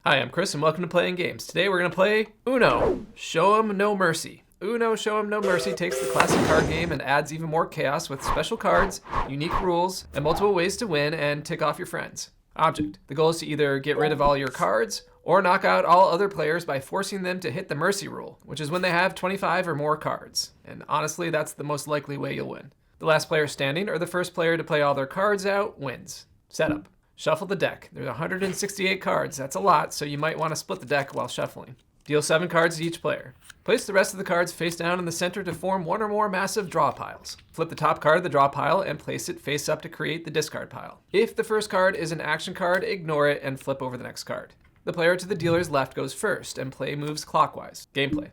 Hi, I'm Chris and welcome to Playing Games. Today we're going to play Uno, Show 'em No Mercy. Uno, Show 'em No Mercy takes the classic card game and adds even more chaos with special cards, unique rules, and multiple ways to win and tick off your friends. Object. The goal is to either get rid of all your cards or knock out all other players by forcing them to hit the mercy rule, which is when they have 25 or more cards. And honestly, that's the most likely way you'll win. The last player standing or the first player to play all their cards out wins. Setup. Shuffle the deck. There's 168 cards. That's a lot, so you might want to split the deck while shuffling. Deal 7 cards to each player. Place the rest of the cards face down in the center to form one or more massive draw piles. Flip the top card of the draw pile and place it face up to create the discard pile. If the first card is an action card, ignore it and flip over the next card. The player to the dealer's left goes first, and play moves clockwise. Gameplay.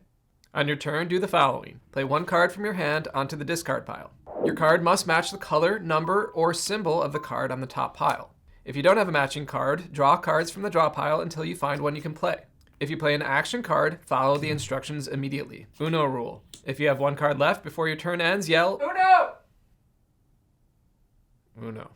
On your turn, do the following. Play 1 card from your hand onto the discard pile. Your card must match the color, number, or symbol of the card on the top pile. If you don't have a matching card, draw cards from the draw pile until you find one you can play. If you play an action card, follow the instructions immediately. Uno rule. If you have 1 card left before your turn ends, yell, Uno! Uno.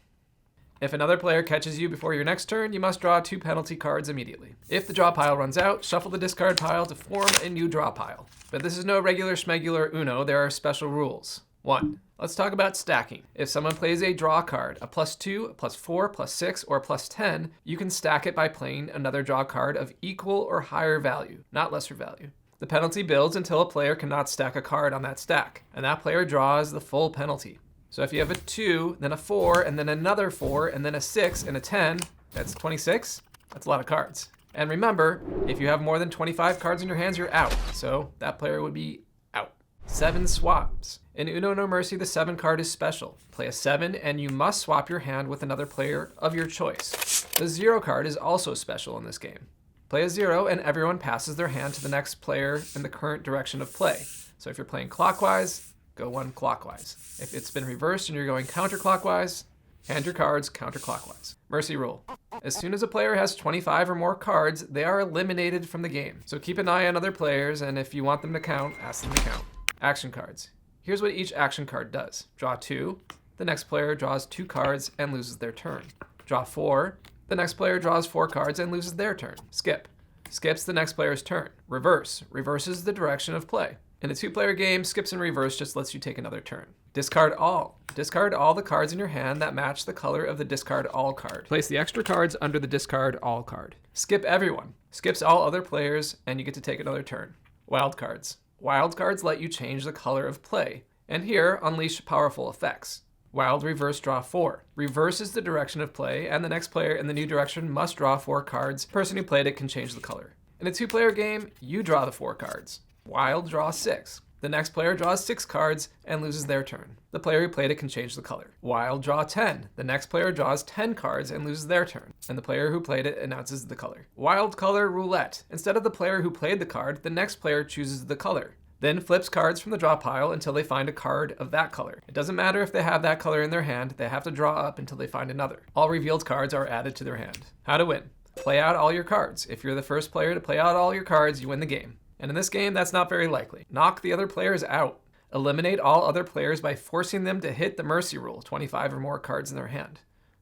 If another player catches you before your next turn, you must draw 2 penalty cards immediately. If the draw pile runs out, shuffle the discard pile to form a new draw pile. But this is no regular schmegular Uno, there are special rules. 1. Let's talk about stacking. If someone plays a draw card, a +2, a +4, +6, or +10, you can stack it by playing another draw card of equal or higher value, not lesser value. The penalty builds until a player cannot stack a card on that stack, and that player draws the full penalty. So if you have a 2, then a 4, and then another 4, and then a 6, and a 10, that's 26. That's a lot of cards. And remember, if you have more than 25 cards in your hands, you're out. So that player would be out. 7 swaps. In Uno No Mercy, the 7 card is special. Play a 7, and you must swap your hand with another player of your choice. The 0 card is also special in this game. Play a 0, and everyone passes their hand to the next player in the current direction of play. So if you're playing clockwise, go 1 clockwise. If it's been reversed and you're going counterclockwise, hand your cards counterclockwise. Mercy rule. As soon as a player has 25 or more cards, they are eliminated from the game. So keep an eye on other players, and if you want them to count, ask them to count. Action cards. Here's what each action card does. Draw 2. The next player draws 2 cards and loses their turn. Draw 4. The next player draws 4 cards and loses their turn. Skip. Skips the next player's turn. Reverse. Reverses the direction of play. In a 2-player game, skips and reverse just lets you take another turn. Discard all. Discard all the cards in your hand that match the color of the discard all card. Place the extra cards under the discard all card. Skip everyone. Skips all other players, and you get to take another turn. Wild cards. Wild cards let you change the color of play, and here unleash powerful effects. Wild reverse draw 4. Reverses the direction of play, and the next player in the new direction must draw 4 cards. The person who played it can change the color. In a 2-player game, you draw the 4 cards. Wild draw 6. The next player draws 6 cards and loses their turn. The player who played it can change the color. Wild draw 10. The next player draws 10 cards and loses their turn, and the player who played it announces the color. Wild color roulette. Instead of the player who played the card, the next player chooses the color, then flips cards from the draw pile until they find a card of that color. It doesn't matter if they have that color in their hand, they have to draw up until they find another. All revealed cards are added to their hand. How to win. Play out all your cards. If you're the first player to play out all your cards, you win the game. And in this game, that's not very likely. Knock the other players out. Eliminate all other players by forcing them to hit the mercy rule, 25 or more cards in their hand.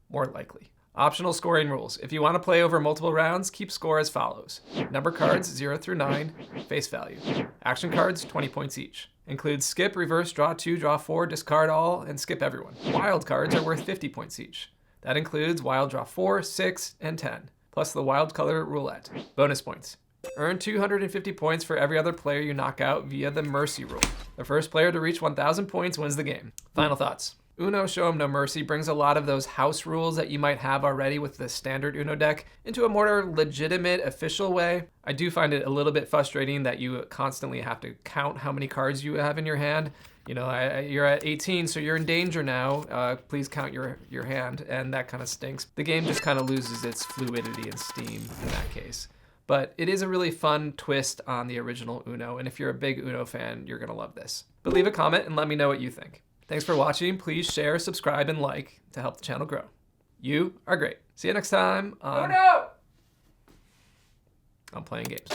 More likely. Optional scoring rules. If you want to play over multiple rounds, keep score as follows. Number cards 0 through 9, face value. Action cards, 20 points each. Includes skip, reverse, draw 2, draw 4, discard all, and skip everyone. Wild cards are worth 50 points each. That includes wild draw 4, 6, and 10, plus the wild color roulette. Bonus points. Earn 250 points for every other player you knock out via the mercy rule. The first player to reach 1,000 points wins the game. Final thoughts. Uno Show 'em No Mercy brings a lot of those house rules that you might have already with the standard Uno deck into a more legitimate, official way. I do find it a little bit frustrating that you constantly have to count how many cards you have in your hand. You know, you're at 18, so you're in danger now. Please count your hand, and that kind of stinks. The game just kind of loses its fluidity and steam in that case. But it is a really fun twist on the original Uno, and if you're a big Uno fan, you're gonna love this. But leave a comment and let me know what you think. Thanks for watching. Please share, subscribe, and like to help the channel grow. You are great. See you next time on Playing Games.